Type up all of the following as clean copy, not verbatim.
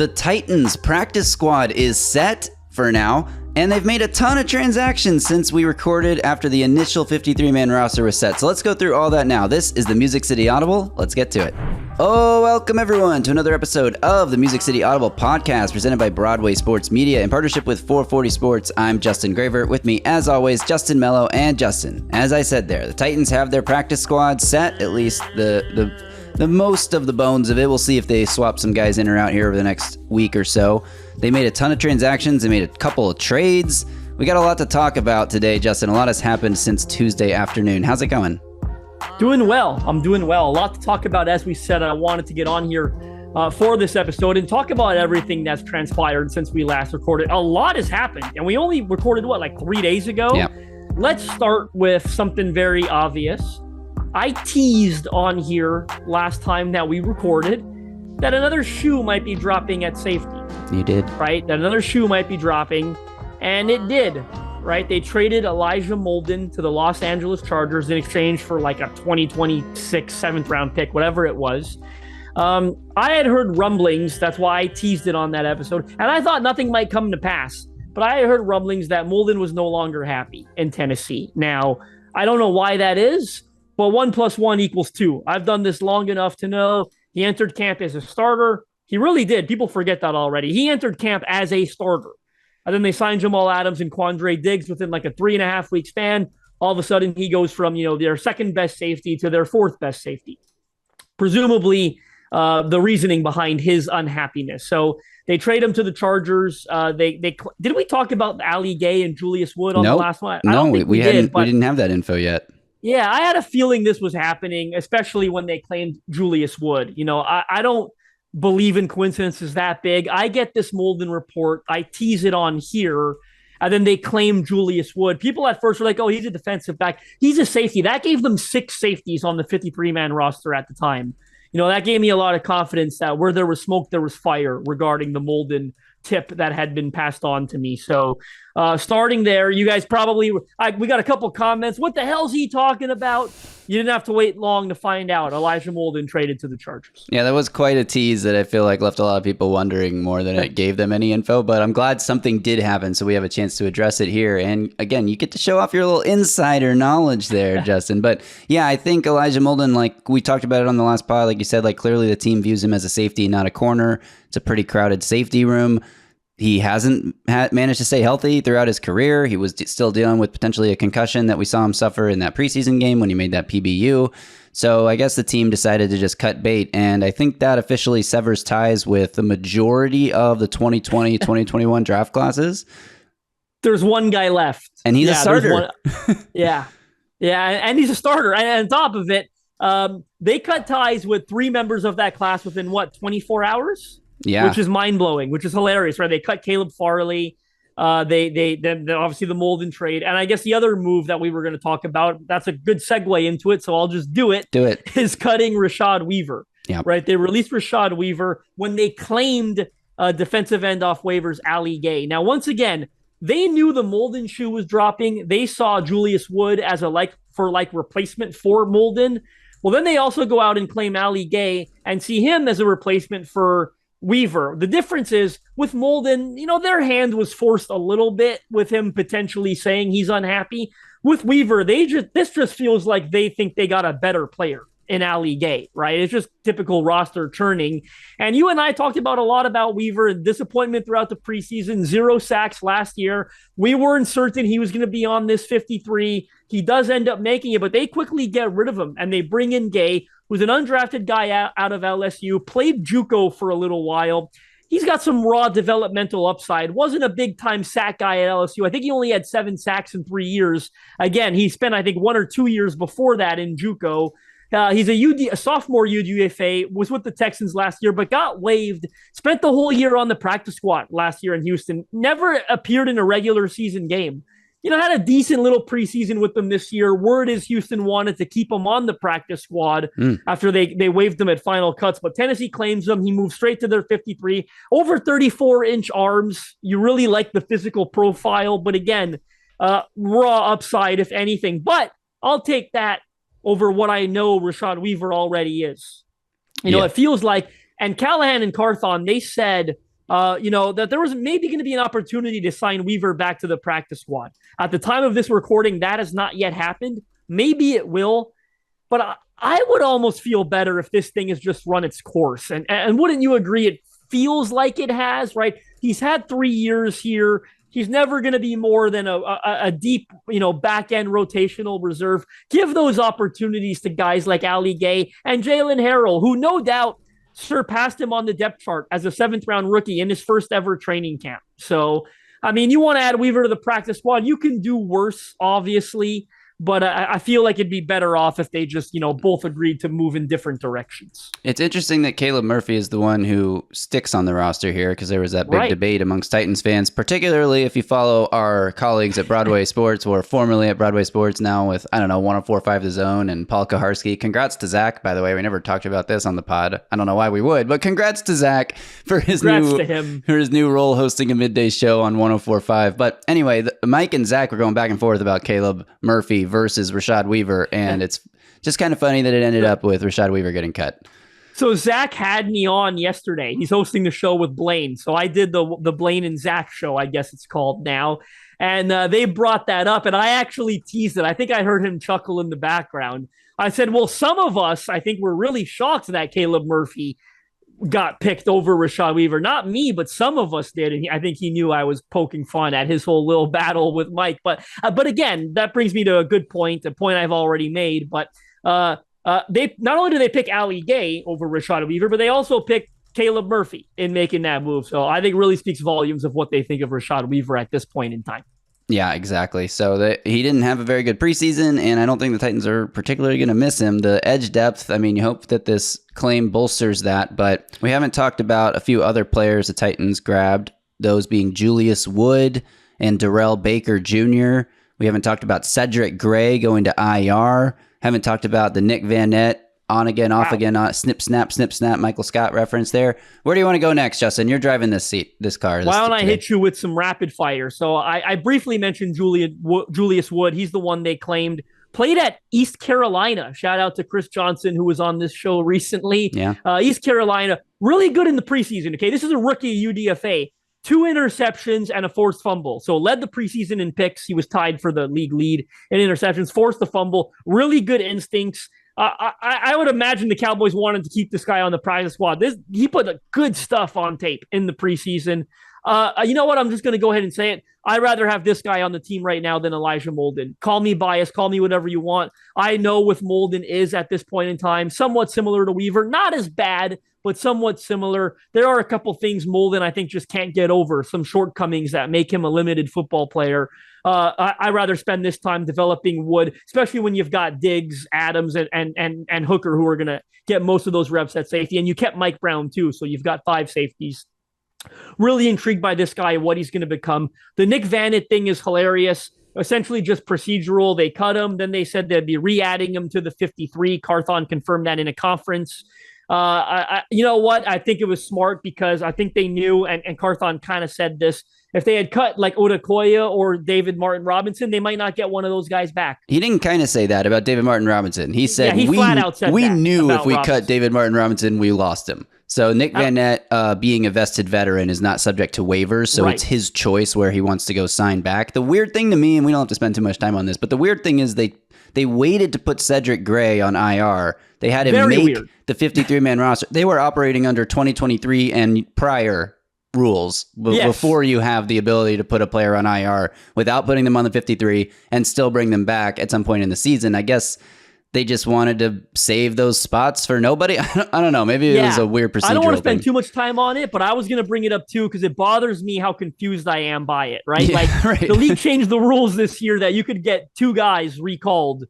The Titans practice squad is set for now, and they've made a ton of transactions since we recorded after the initial 53-man roster was set. So let's go through all that now. This is the Music City Audible. Let's get to it. Oh, welcome everyone to another episode of the Music City Audible podcast presented by Broadway Sports Media in partnership with 440 Sports. I'm Justin Graver. With me, as always, Justin Melo and Justin. As I said there, the Titans have their practice squad set, at least the most of the bones of it. We'll see if they swap some guys in or out here over the next week or so. They made a ton of transactions. They made a couple of trades. We got a lot to talk about today, Justin. A lot has happened since Tuesday afternoon. How's it going? Doing well. I'm doing well. A lot to talk about. As we said, I wanted to get on here for this episode and talk about everything that's transpired since we last recorded. A lot has happened, and we only recorded, like 3 days ago? Yeah. Let's start with something very obvious. I teased on here last time that we recorded that another shoe might be dropping at safety. You did. Right? That another shoe might be dropping, and it did. Right? They traded Elijah Molden to the Los Angeles Chargers in exchange for like a 2026 7th round pick, whatever it was. I had heard rumblings, that's why I teased it on that episode, and I thought nothing might come to pass, but I had heard rumblings that Molden was no longer happy in Tennessee. Now, I don't know why that is, but 1 + 1 = 2. I've done this long enough to know he entered camp as a starter. He really did. People forget that already. He entered camp as a starter. And then they signed Jamal Adams and Quandre Diggs within like a 3.5 week span. All of a sudden, he goes from, their second best safety to their fourth best safety. Presumably, the reasoning behind his unhappiness. So they trade him to the Chargers. Did we talk about Ali Gay and Julius Wood on the last one? No, we didn't have that info yet. Yeah, I had a feeling this was happening, especially when they claimed Julius Wood. I don't believe in coincidences that big. I get this Molden report. I tease it on here, and then they claim Julius Wood. People at first were like, oh, he's a defensive back. He's a safety. That gave them 6 safeties on the 53-man roster at the time. That gave me a lot of confidence that where there was smoke, there was fire regarding the Molden tip that had been passed on to me. So starting there, you guys probably, we got a couple comments. What the hell's he talking about? You didn't have to wait long to find out. Elijah Molden traded to the Chargers. Yeah, that was quite a tease that I feel like left a lot of people wondering more than it gave them any info, but I'm glad something did happen, so we have a chance to address it here. And again, you get to show off your little insider knowledge there, Justin. But yeah, I think Elijah Molden, like we talked about it on the last pod, like you said, like clearly the team views him as a safety, not a corner. It's a pretty crowded safety room. He hasn't managed to stay healthy throughout his career. He was still dealing with potentially a concussion that we saw him suffer in that preseason game when he made that PBU. So I guess the team decided to just cut bait, and I think that officially severs ties with the majority of the 2020-2021 draft classes. There's one guy left. And he's a starter. Yeah, and he's a starter. And on top of it, they cut ties with 3 members of that class within, 24 hours? Yeah, which is mind-blowing, which is hilarious, right? They cut Caleb Farley. Then obviously the Molden trade. And I guess the other move that we were going to talk about, that's a good segue into it, so I'll just do it, is cutting Rashad Weaver. Yeah. Right? They released Rashad Weaver when they claimed defensive end off waivers Ali Gay. Now, once again, they knew the Molden shoe was dropping. They saw Julius Wood as a replacement for Molden. Well, then they also go out and claim Ali Gay and see him as a replacement for Weaver. The difference is with Molden, their hand was forced a little bit with him potentially saying he's unhappy. With Weaver, this just feels like they think they got a better player in Ali Gay, right? It's just typical roster churning. And you and I talked about a lot about Weaver and disappointment throughout the preseason, 0 sacks last year. We weren't certain he was going to be on this 53. He does end up making it, but they quickly get rid of him and they bring in Gay, who's an undrafted guy out of LSU, played JUCO for a little while. He's got some raw developmental upside. Wasn't a big-time sack guy at LSU. I think he only had 7 sacks in 3 years. Again, he spent, I think, 1 or 2 years before that in JUCO. He's a sophomore UDFA, was with the Texans last year, but got waived. Spent the whole year on the practice squad last year in Houston. Never appeared in a regular season game. Had a decent little preseason with them this year. Word is Houston wanted to keep him on the practice squad after they waived him at final cuts. But Tennessee claims him. He moved straight to their 53. Over 34-inch arms. You really like the physical profile. But again, raw upside, if anything. But I'll take that over what I know Rashad Weaver already is. It feels like, and Callahan and Carthon, they said that there was maybe going to be an opportunity to sign Weaver back to the practice squad. At the time of this recording, that has not yet happened. Maybe it will, but I would almost feel better if this thing has just run its course. And wouldn't you agree? It feels like it has, right? He's had 3 years here. He's never going to be more than a deep, back end rotational reserve. Give those opportunities to guys like Ali Gay and Jalen Harrell, who no doubt surpassed him on the depth chart as a 7th round rookie in his first ever training camp. So, I mean, you want to add Weaver to the practice squad. You can do worse, obviously. But I feel like it'd be better off if they just, both agreed to move in different directions. It's interesting that Caleb Murphy is the one who sticks on the roster here because there was that big debate amongst Titans fans, particularly if you follow our colleagues at Broadway Sports, or formerly at Broadway Sports, now with, 104.5 The Zone and Paul Kaharski. Congrats to Zach, by the way. We never talked about this on the pod. I don't know why we would, but congrats to Zach for his new role hosting a midday show on 104.5. But anyway, Mike and Zach were going back and forth about Caleb Murphy versus Rashad Weaver, and it's just kind of funny that it ended up with Rashad Weaver getting cut. So Zach had me on yesterday. He's hosting the show with Blaine. So I did the Blaine and Zach show, I guess it's called now. And they brought that up, and I actually teased it. I think I heard him chuckle in the background. I said, well, some of us, I think, were really shocked that Caleb Murphy got picked over Rashad Weaver. Not me, but some of us did. And I think he knew I was poking fun at his whole little battle with Mike. But again, that brings me to a good point, a point I've already made. But they not only do they pick Ali Gay over Rashad Weaver, but they also picked Caleb Murphy in making that move. So I think it really speaks volumes of what they think of Rashad Weaver at this point in time. Yeah, exactly. So he didn't have a very good preseason, and I don't think the Titans are particularly going to miss him. The edge depth, I mean, you hope that this claim bolsters that, but we haven't talked about a few other players the Titans grabbed, those being Julius Wood and Darrell Baker Jr. We haven't talked about Cedric Gray going to IR. Haven't talked about the Nick Van Nett on again, off again, snip, snap, Michael Scott reference there. Where do you want to go next, Justin? You're driving this car. Why don't I hit you with some rapid fire? So I briefly mentioned Julius Wood. He's the one they claimed. Played at East Carolina. Shout out to Chris Johnson, who was on this show recently. Yeah. East Carolina, really good in the preseason. Okay, this is a rookie UDFA. 2 interceptions and a forced fumble. So led the preseason in picks. He was tied for the league lead in interceptions, forced the fumble. Really good instincts. I would imagine the Cowboys wanted to keep this guy on the practice squad. He put good stuff on tape in the preseason. You know what? I'm just going to go ahead and say it. I'd rather have this guy on the team right now than Elijah Molden. Call me biased. Call me whatever you want. I know with Molden is at this point in time somewhat similar to Weaver. Not as bad, but somewhat similar. There are a couple things Molden, I think, just can't get over. Some shortcomings that make him a limited football player. I'd rather spend this time developing Wood, especially when you've got Diggs, Adams, and Hooker, who are going to get most of those reps at safety. And you kept Mike Brown, too, so you've got 5 safeties. Really intrigued by this guy, what he's going to become. The Nick Van Nett thing is hilarious. Essentially just procedural. They cut him. Then they said they'd be re-adding him to the 53. Carthon confirmed that in a conference. You know what? I think it was smart because I think they knew, and Carthon kind of said this, if they had cut like Odakoya or David Martin Robinson, they might not get one of those guys back. He didn't kind of say that about David Martin Robinson. He said, he flat out said we that knew if we Robinson. cut David Martin Robinson, we lost him. So Nick Van Nett, being a vested veteran, is not subject to waivers, so It's his choice where he wants to go sign back. The weird thing to me, and we don't have to spend too much time on this, but the weird thing is they waited to put Cedric Gray on IR. They had him make the 53-man roster. They were operating under 2023 and prior rules before you have the ability to put a player on IR without putting them on the 53 and still bring them back at some point in the season. I guess they just wanted to save those spots for nobody. I don't know. Maybe it was a weird procedural I don't want to spend thing. too much time on it, but I was going to bring it up too because it bothers me how confused I am by it, right? The league changed the rules this year that you could get 2 guys recalled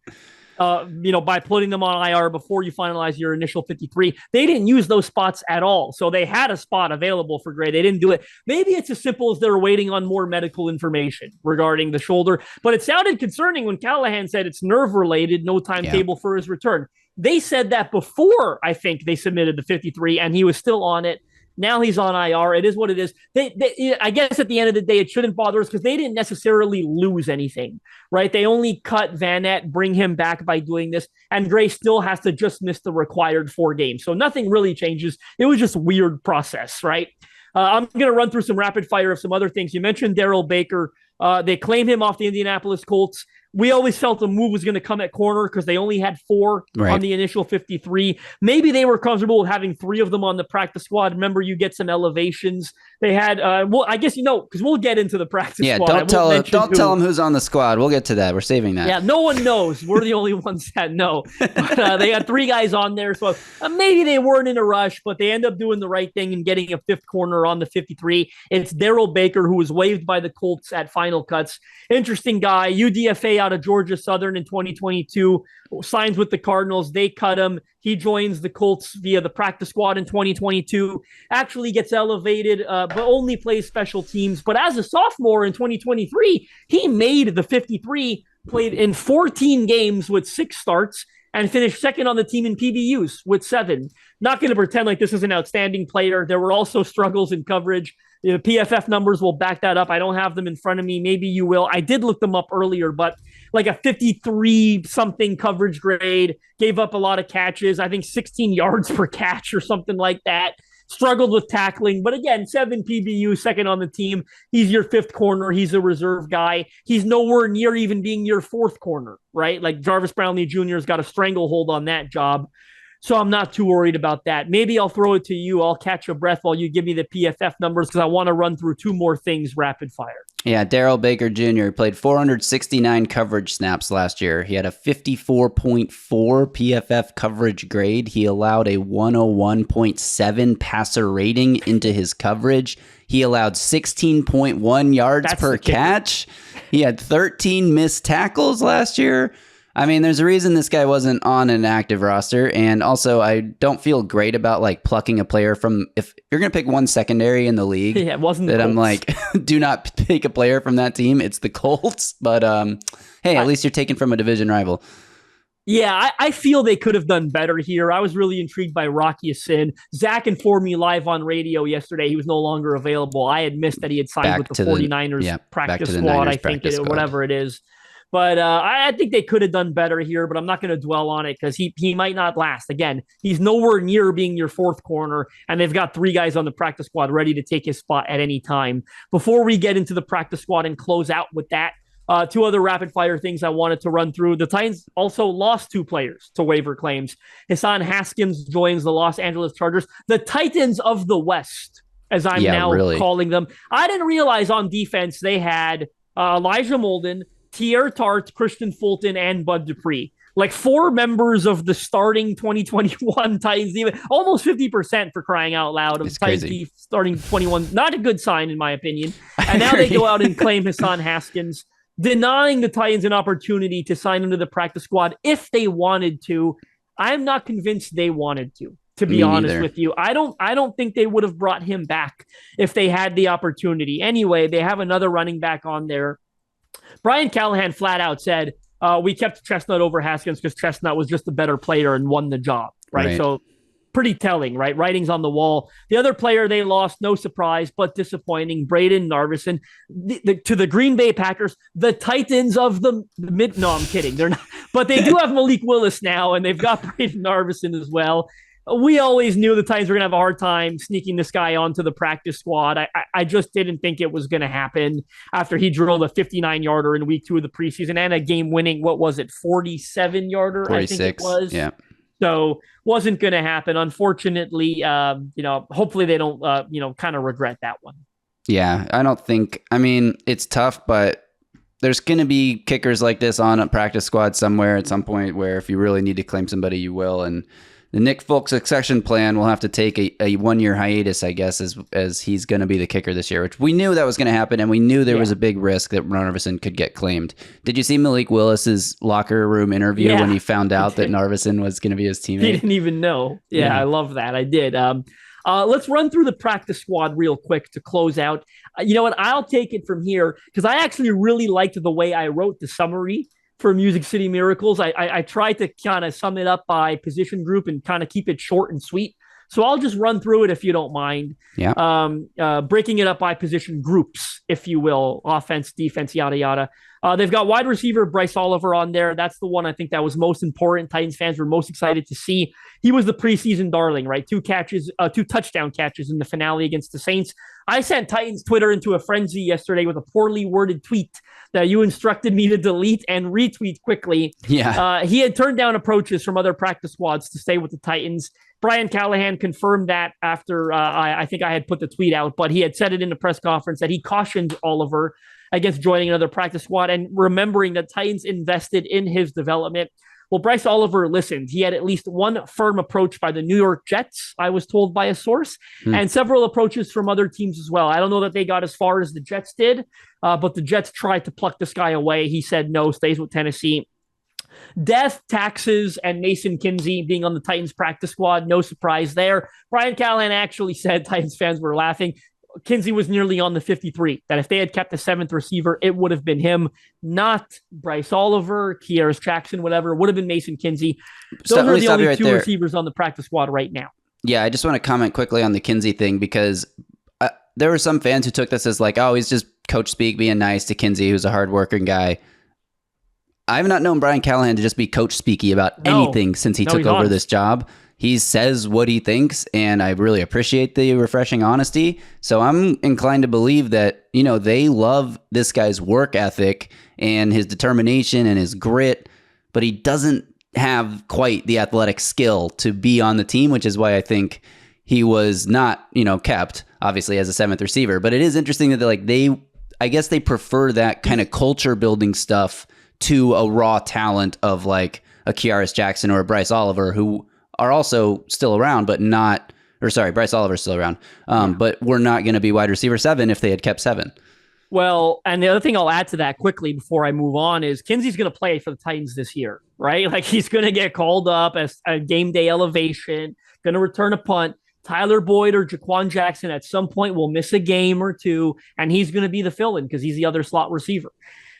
by putting them on IR before you finalize your initial 53. They didn't use those spots at all. So they had a spot available for Gray. They didn't do it. Maybe it's as simple as they're waiting on more medical information regarding the shoulder. But it sounded concerning when Callahan said it's nerve-related, no timetable for his return. They said that before, I think, they submitted the 53, and he was still on it. Now he's on IR. It is what it is. I guess at the end of the day, it shouldn't bother us because they didn't necessarily lose anything, right? They only cut Van Nett, bring him back by doing this, and Gray still has to just miss the required 4 games. So nothing really changes. It was just a weird process, right? I'm going to run through some rapid fire of some other things. You mentioned Darrell Baker. They claimed him off the Indianapolis Colts. We always felt the move was going to come at corner because they only had 4 on the initial 53. Maybe they were comfortable with having 3 of them on the practice squad. Remember, you get some elevations. They had, well, I guess, because we'll get into the practice squad. Don't tell them who's on the squad. We'll get to that. We're saving that. Yeah, no one knows. We're the only ones that know. But they had 3 guys on there. So maybe they weren't in a rush, but they end up doing the right thing and getting a 5th corner on the 53. It's Darrell Baker, who was waived by the Colts at Final Cuts. Interesting guy. UDFA out of Georgia Southern in 2022, signs with the Cardinals. They cut him. He joins the Colts via the practice squad in 2022, actually gets elevated, but only plays special teams. But as a sophomore in 2023, he made the 53, played in 14 games with 6 starts, and finished second on the team in PBUs with 7. Not going to pretend like this is an outstanding player. There were also struggles in coverage. The PFF numbers will back that up. I don't have them in front of me. Maybe you will. I did look them up earlier, but like a 53-something coverage grade, gave up a lot of catches, I think 16 yards per catch or something like that. Struggled with tackling, but again, 7 PBU, second on the team. He's your 5th corner. He's a reserve guy. He's nowhere near even being your 4th corner, right? Like Jarvis Brownlee Jr. has got a stranglehold on that job. So I'm not too worried about that. Maybe I'll throw it to you. I'll catch your breath while you give me the PFF numbers because I want to run through 2 more things rapid fire. Yeah, Darrell Baker Jr. played 469 coverage snaps last year. He had a 54.4 PFF coverage grade. He allowed a 101.7 passer rating into his coverage. He allowed 16.1 yards per catch. He had 13 missed tackles last year. I mean, there's a reason this guy wasn't on an active roster. And also, I don't feel great about like plucking a player from, if you're going to pick one secondary in the league, it wasn't that I'm like, do not pick a player from that team. It's the Colts. But hey, at least you're taken from a division rival. Yeah, I feel they could have done better here. I was really intrigued by Rocky Sin. Zach informed me live on radio yesterday he was no longer available. I had missed that he had signed with the 49ers practice squad, I think, whatever it is. But I think they could have done better here, but I'm not going to dwell on it because he might not last. Again, he's nowhere near being your 4th corner, and they've got 3 guys on the practice squad ready to take his spot at any time. Before we get into the practice squad and close out with that, 2 other rapid-fire things I wanted to run through. The Titans also lost 2 players to waiver claims. Hassan Haskins joins the Los Angeles Chargers, the Titans of the West, as I'm calling them. I didn't realize on defense they had Elijah Molden, Tier Tart, Christian Fulton, and Bud Dupree. Like 4 members of the starting 2021 Titans, even almost 50% for crying out loud of Titans starting 21. Not a good sign, in my opinion. And now they go out and claim Hassan Haskins, denying the Titans an opportunity to sign him to the practice squad if they wanted to. I'm not convinced they wanted to be honest with you. I don't think they would have brought him back if they had the opportunity. Anyway, they have another running back on there. Brian Callahan flat out said, we kept Chestnut over Haskins because Chestnut was just a better player and won the job, right? So pretty telling, right? Writing's on the wall. The other player they lost, no surprise, but disappointing, Braden Narvison, to the Green Bay Packers, the Titans of the mid. No, I'm kidding. They're not, but they do have Malik Willis now, and they've got Braden Narvison as well. We always knew the Titans were going to have a hard time sneaking this guy onto the practice squad. I just didn't think it was going to happen after he drilled a 59-yarder in week 2 of the preseason and a game-winning, 47-yarder, 46, I think it was. Yeah. So wasn't going to happen. Unfortunately, hopefully they don't, kind of regret that one. Yeah, I don't think, I mean, it's tough, but there's going to be kickers like this on a practice squad somewhere at some point where if you really need to claim somebody, you will. And the Nick Folk succession plan will have to take a 1-year hiatus, I guess, as he's going to be the kicker this year, which we knew that was going to happen, and we knew there was a big risk that Narvison could get claimed. Did you see Malik Willis's locker room interview when he found out that Narvison was going to be his teammate? He didn't even know. Yeah, I love that. I did. Let's run through the practice squad real quick to close out. You know what? I'll take it from here because I actually really liked the way I wrote the summary for Music City Miracles. I tried to kind of sum it up by position group and kind of keep it short and sweet. So I'll just run through it if you don't mind. Yeah. Breaking it up by position groups, if you will, offense, defense, yada, yada. They've got wide receiver Bryce Oliver on there. That's the one I think that was most important. Titans fans were most excited to see. He was the preseason darling, right? 2 touchdown catches in the finale against the Saints. I sent Titans Twitter into a frenzy yesterday with a poorly worded tweet that you instructed me to delete and retweet quickly. Yeah. He had turned down approaches from other practice squads to stay with the Titans. Brian Callahan confirmed that after I think I had put the tweet out, but he had said it in a press conference that he cautioned Oliver against joining another practice squad and remembering that Titans invested in his development. Well, Bryce Oliver listened. He had at least one firm approach by the New York Jets, I was told by a source, and several approaches from other teams as well. I don't know that they got as far as the Jets did, but the Jets tried to pluck this guy away. He said no, stays with Tennessee. Death, taxes, and Mason Kinsey being on the Titans practice squad. No surprise there. Brian Callahan actually said, Titans fans were laughing, Kinsey was nearly on the 53, that if they had kept the 7th receiver, it would have been him, not Bryce Oliver, Kearis Jackson, whatever. It would have been Mason Kinsey. Those are the only 2 receivers on the practice squad right now. Yeah, I just want to comment quickly on the Kinsey thing because there were some fans who took this as like, oh, he's just coach speak being nice to Kinsey, who's a hardworking guy. I've not known Brian Callahan to just be coach speaky about anything since he took over this job. He says what he thinks, and I really appreciate the refreshing honesty. So I'm inclined to believe that, they love this guy's work ethic and his determination and his grit, but he doesn't have quite the athletic skill to be on the team, which is why I think he was not, kept, obviously, as a 7th receiver. But it is interesting that I guess they prefer that kind of culture building stuff to a raw talent of like a Kearis Jackson or a Bryce Oliver, who are also still around, Bryce Oliver's still around, but we're not going to be wide receiver 7 if they had kept 7. Well, and the other thing I'll add to that quickly before I move on is Kinsey's going to play for the Titans this year, right? Like he's going to get called up as a game day elevation, going to return a punt. Tyler Boyd or Jaquan Jackson at some point will miss a game or 2, and he's going to be the fill-in because he's the other slot receiver.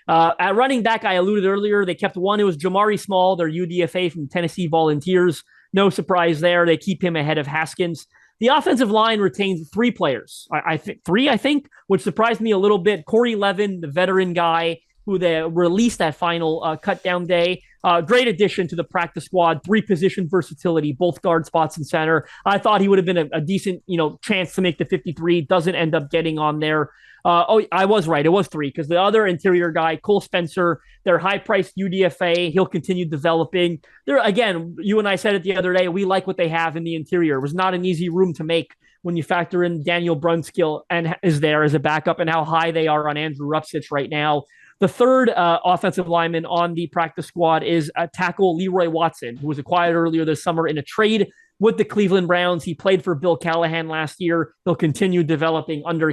At running back, I alluded earlier, they kept one. It was Jamari Small, their UDFA from Tennessee Volunteers. No surprise there. They keep him ahead of Haskins. The offensive line retains 3 players. I think, which surprised me a little bit. Corey Levin, the veteran guy who they released that final cut down day. Great addition to the practice squad. 3 position versatility, both guard spots and center. I thought he would have been a decent, chance to make the 53. Doesn't end up getting on there. I was right. It was 3 because the other interior guy, Cole Spencer, their high-priced UDFA, he'll continue developing. Again, you and I said it the other day, we like what they have in the interior. It was not an easy room to make when you factor in Daniel Brunskill and is there as a backup and how high they are on Andrew Rupsich right now. The third offensive lineman on the practice squad is tackle Leroy Watson, who was acquired earlier this summer in a trade with the Cleveland Browns. He played for Bill Callahan last year. He'll continue developing under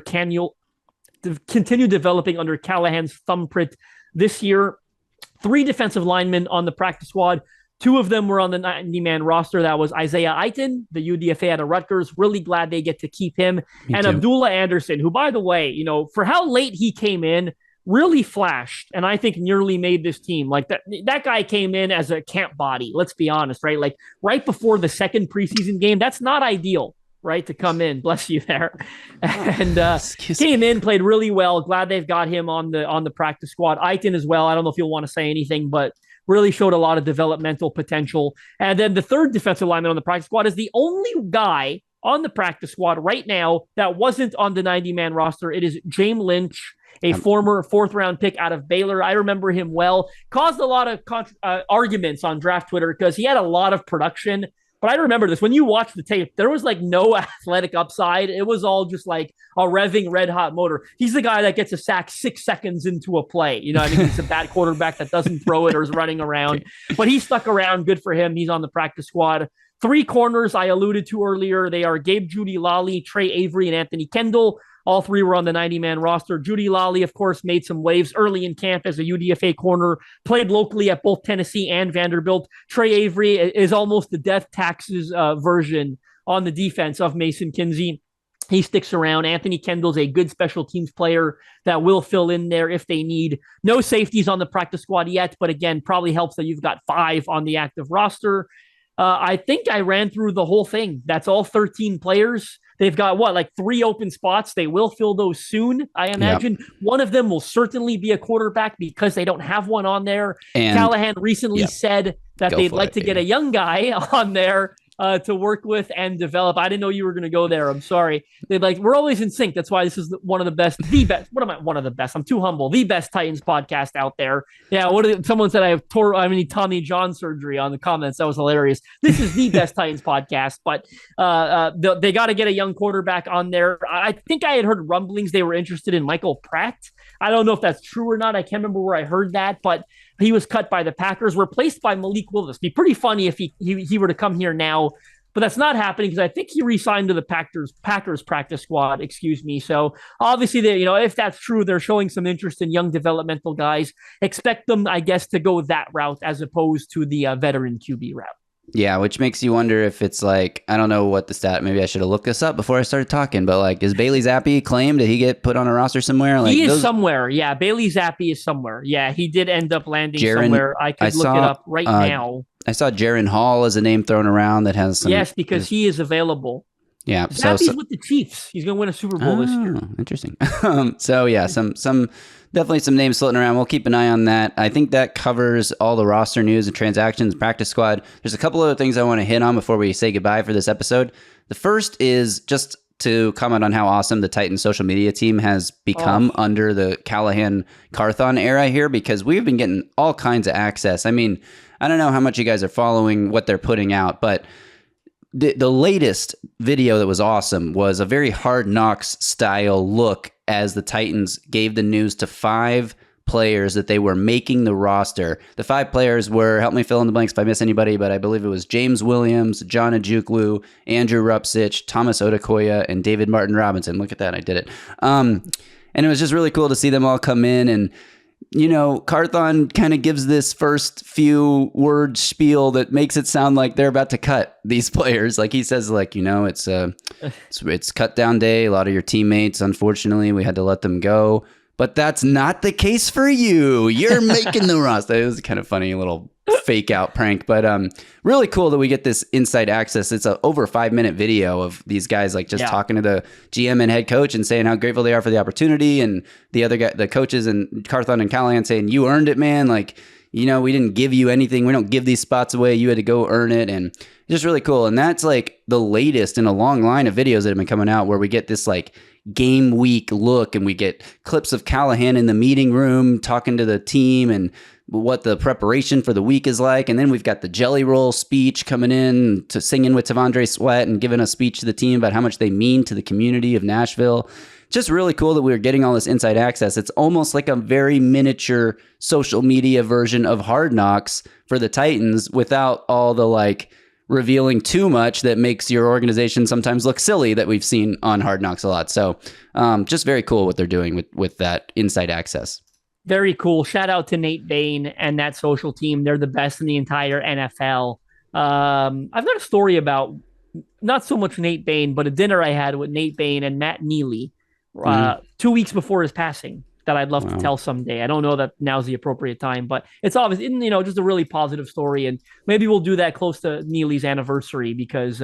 Callahan's thumbprint this year. 3 defensive linemen on the practice squad. 2 of them were on the 90-man roster. That was Isaiah Aiton, the UDFA out of Rutgers. Really glad they get to keep him. And Abdullah Anderson, who, by the way, for how late he came in, really flashed, and I think nearly made this team. Like that guy came in as a camp body, let's be honest, right? Like right before the second preseason game. That's not ideal, right, to come in. Bless you there. And came in, played really well. Glad they've got him on the practice squad. Aiton as well. I don't know if you'll want to say anything, but really showed a lot of developmental potential. And then the third defensive lineman on the practice squad is the only guy on the practice squad right now that wasn't on the 90-man roster. It is James Lynch, a former 4th-round pick out of Baylor. I remember him well. Caused a lot of arguments on draft Twitter because he had a lot of production. But I remember this. When you watch the tape, there was like no athletic upside. It was all just like a revving red-hot motor. He's the guy that gets a sack 6 seconds into a play. He's a bad quarterback that doesn't throw it or is running around. But he stuck around. Good for him. He's on the practice squad. 3 corners I alluded to earlier. They are Gabe Judy Lally, Trey Avery, and Anthony Kendall. All 3 were on the 90-man roster. Judy Lally, of course, made some waves early in camp as a UDFA corner, played locally at both Tennessee and Vanderbilt. Trey Avery is almost the death taxes version on the defense of Mason Kinsey. He sticks around. Anthony Kendall's a good special teams player that will fill in there if they need. No safeties on the practice squad yet, but again, probably helps that you've got 5 on the active roster. I think I ran through the whole thing. That's all 13 players. They've got like 3 open spots. They will fill those soon, I imagine. Yep. One of them will certainly be a quarterback because they don't have one on there. And Callahan recently said that they'd like to get a young guy on there to work with and develop. I didn't know you were going to go there. I'm sorry. We're always in sync. That's why this is one of the best, one of the best. I'm too humble. The best Titans podcast out there. Yeah. Someone said I need Tommy John surgery on the comments. That was hilarious. This is the best Titans podcast, but they got to get a young quarterback on there. I think I had heard rumblings they were interested in Michael Pratt. I don't know if that's true or not. I can't remember where I heard that, but he was cut by the Packers, replaced by Malik Willis. It'd be pretty funny if he were to come here now, but that's not happening because I think he re-signed to the Packers practice squad. Excuse me. So obviously, if that's true, they're showing some interest in young developmental guys. Expect them, I guess, to go that route as opposed to the veteran QB route. Yeah, which makes you wonder if it's I don't know what the stat, maybe I should have looked this up before I started talking, but is Bailey Zappi claimed? Did he get put on a roster somewhere? He is somewhere. Yeah, Bailey Zappi is somewhere. Yeah, he did end up landing somewhere. I could look it up right now. I saw Jaron Hall as a name thrown around that has some... Yes, because he is available. Yeah. Zappi's with the Chiefs. He's going to win a Super Bowl this year. Interesting. So yeah, some definitely some names floating around. We'll keep an eye on that. I think that covers all the roster news and transactions, practice squad. There's a couple other things I want to hit on before we say goodbye for this episode. The first is just to comment on how awesome the Titans social media team has become under the Callahan Carthon era here, because we've been getting all kinds of access. I mean, I don't know how much you guys are following what they're putting out, but the latest video that was awesome was a very Hard Knocks style look as the Titans gave the news to 5 players that they were making the roster. The 5 players were, help me fill in the blanks if I miss anybody, but I believe it was James Williams, John Ajukwu, Andrew Rupsich, Thomas Odukoya, and David Martin Robinson. Look at that, I did it. And it was just really cool to see them all come in, and Carthon kind of gives this first few word spiel that makes it sound like they're about to cut these players. Like he says, it's cut down day. A lot of your teammates, unfortunately, we had to let them go. But that's not the case for you. You're making the roster. It was kind of funny, a little fake out prank, but really cool that we get this inside access. It's a over 5-minute video of these guys talking to the GM and head coach and saying how grateful they are for the opportunity, and the other guy, the coaches and Carthon and Callahan saying, you earned it, man. We didn't give you anything. We don't give these spots away. You had to go earn it. And just really cool. And that's the latest in a long line of videos that have been coming out where we get this game week look, and we get clips of Callahan in the meeting room talking to the team and what the preparation for the week is like. And then we've got the Jelly Roll speech coming in to singing with Tavondre Sweat and giving a speech to the team about how much they mean to the community of Nashville. Just really cool that we were getting all this inside access. It's almost like a very miniature social media version of Hard Knocks for the Titans without all the revealing too much that makes your organization sometimes look silly that we've seen on Hard Knocks a lot. So just very cool what they're doing with that inside access. Very cool. Shout out to Nate Bain and that social team. They're the best in the entire NFL. I've got a story about not so much Nate Bain, but a dinner I had with Nate Bain and Matt Neely 2 weeks before his passing that I'd love to tell someday. I don't know that now's the appropriate time, but it's obvious, just a really positive story. And maybe we'll do that close to Neely's anniversary because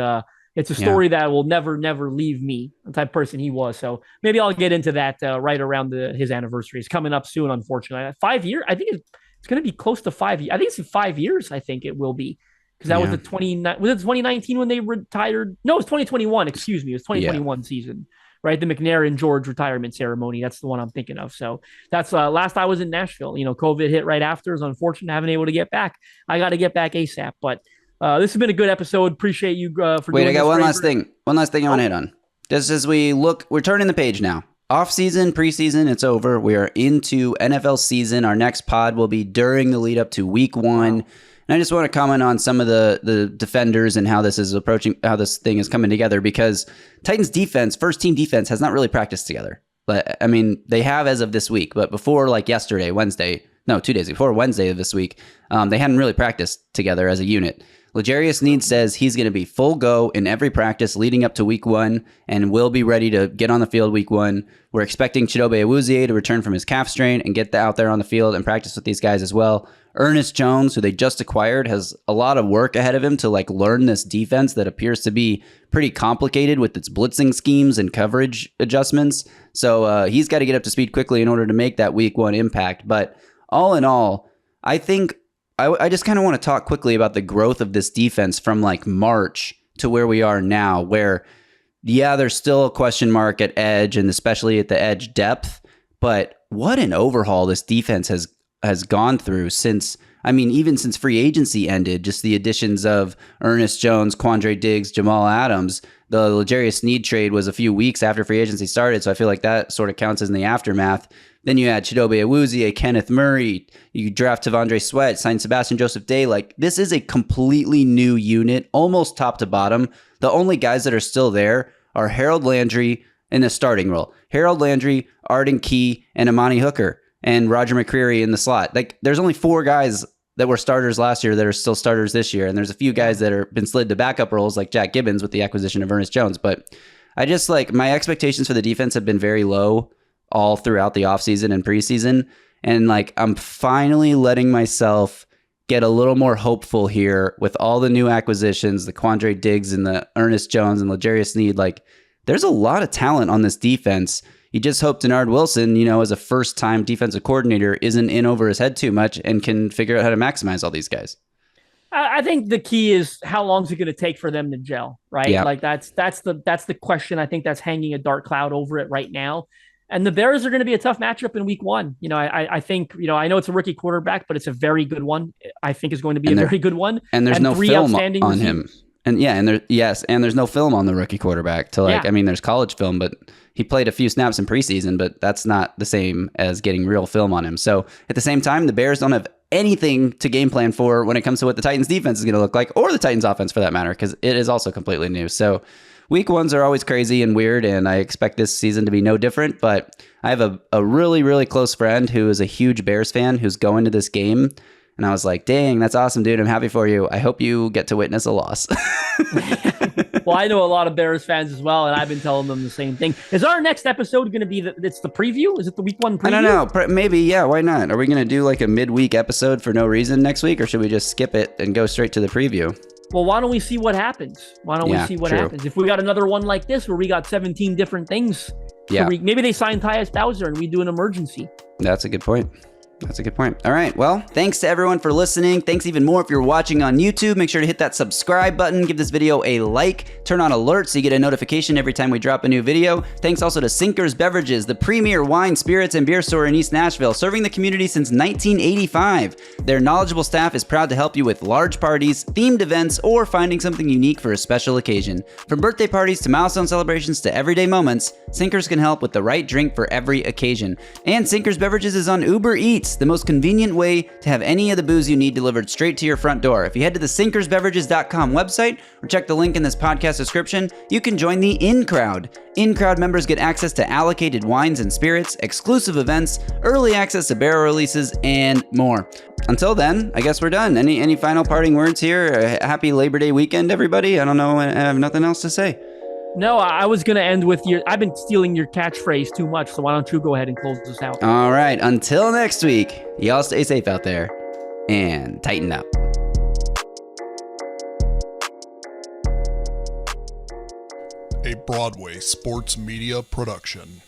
it's a story that will never, never leave me, the type of person he was. So maybe I'll get into that right around his anniversary. It's coming up soon, unfortunately. 5 years? I think it's going to be close to 5 years. I think it's in 5 years, I think it will be. Because that was was it 2019 when they retired? No, it was 2021. Excuse me. It was 2021 season, right? The McNair George retirement ceremony. That's the one I'm thinking of. So that's last I was in Nashville. COVID hit right after. It was unfortunate I haven't been able to get back. I got to get back ASAP. But this has been a good episode. Appreciate you for doing this. I got one last thing. One last thing I want to hit on. Just as we look, we're turning the page now. Off season, preseason, it's over. We are into NFL season. Our next pod will be during the lead up to week 1. And I just want to comment on some of the defenders and how this is approaching, how this thing is coming together, because Titans defense, first team defense, has not really practiced together. But I mean, they have as of this week, but before yesterday, Wednesday, no, 2 days before Wednesday of this week. They hadn't really practiced together as a unit. L'Jarius Sneed says he's going to be full go in every practice leading up to week 1 and will be ready to get on the field week 1. We're expecting Chidobe Awuzie to return from his calf strain and get out there on the field and practice with these guys as well. Ernest Jones, who they just acquired, has a lot of work ahead of him to learn this defense that appears to be pretty complicated with its blitzing schemes and coverage adjustments. So he's got to get up to speed quickly in order to make that week 1 impact. But all in all, I think I just kind of want to talk quickly about the growth of this defense from March to where we are now, where, yeah, there's still a question mark at edge and especially at the edge depth, but what an overhaul this defense has gone through since, even since free agency ended, just the additions of Ernest Jones, Quandre Diggs, Jamal Adams. The L'Jarius Sneed trade was a few weeks after free agency started, so I feel like that sort of counts as in the aftermath. Then you had Chidobe Awuzie, Kenneth Murray, you draft Tavondre Sweat, sign Sebastian Joseph Day. This is a completely new unit, almost top to bottom. The only guys that are still there are Harold Landry in the starting role. Harold Landry, Arden Key, and Amani Hooker, and Roger McCreary in the slot. There's only 4 guys that were starters last year that are still starters this year, and there's a few guys that are been slid to backup roles like Jack Gibbons with the acquisition of Ernest Jones. But I just my expectations for the defense have been very low all throughout the offseason and preseason. And I'm finally letting myself get a little more hopeful here with all the new acquisitions, the Quandre Diggs and the Ernest Jones and L'Jarius Sneed. There's a lot of talent on this defense. You just hope Denard Wilson, as a first-time defensive coordinator, isn't in over his head too much and can figure out how to maximize all these guys. I think the key is how long is it going to take for them to gel, right? Yeah. That's the question. I think that's hanging a dark cloud over it right now. And the Bears are going to be a tough matchup in week 1. I think, I know it's a rookie quarterback, but it's a very good one. I think is going to be a very good one. And there's no film on him. And there's no film on the rookie quarterback there's college film, but he played a few snaps in preseason, but that's not the same as getting real film on him. So at the same time, the Bears don't have anything to game plan for when it comes to what the Titans defense is going to look like, or the Titans offense for that matter, because it is also completely new. So week 1s are always crazy and weird, and I expect this season to be no different. But I have a really, really close friend who is a huge Bears fan who's going to this game. And I was like, dang, that's awesome, dude. I'm happy for you. I hope you get to witness a loss. Well, I know a lot of Bears fans as well, and I've been telling them the same thing. Is our next episode going to be it's the preview? Is it the week 1 preview? I don't know. Maybe, yeah. Why not? Are we going to do a midweek episode for no reason next week, or should we just skip it and go straight to the preview? Well, why don't we see what happens? Happens? If we got another one like this where we got 17 different things, maybe they sign Tyus Bowser and we do an emergency. That's a good point. All right. Well, thanks to everyone for listening. Thanks even more if you're watching on YouTube. Make sure to hit that subscribe button. Give this video a like. Turn on alerts so you get a notification every time we drop a new video. Thanks also to Sinkers Beverages, the premier wine, spirits, and beer store in East Nashville, serving the community since 1985. Their knowledgeable staff is proud to help you with large parties, themed events, or finding something unique for a special occasion. From birthday parties to milestone celebrations to everyday moments, Sinkers can help with the right drink for every occasion. And Sinkers Beverages is on Uber Eats, the most convenient way to have any of the booze you need delivered straight to your front door. If you head to the sinkersbeverages.com website or check the link in this podcast description, you can join the In Crowd. In Crowd members get access to allocated wines and spirits, exclusive events, early access to barrel releases, and more. Until then, I guess we're done. Any final parting words here? Happy Labor Day weekend, everybody. I don't know. I have nothing else to say. No, I was going to end with I've been stealing your catchphrase too much, so why don't you go ahead and close this out? All right. Until next week, y'all stay safe out there and tighten up. A Broadway sports media production.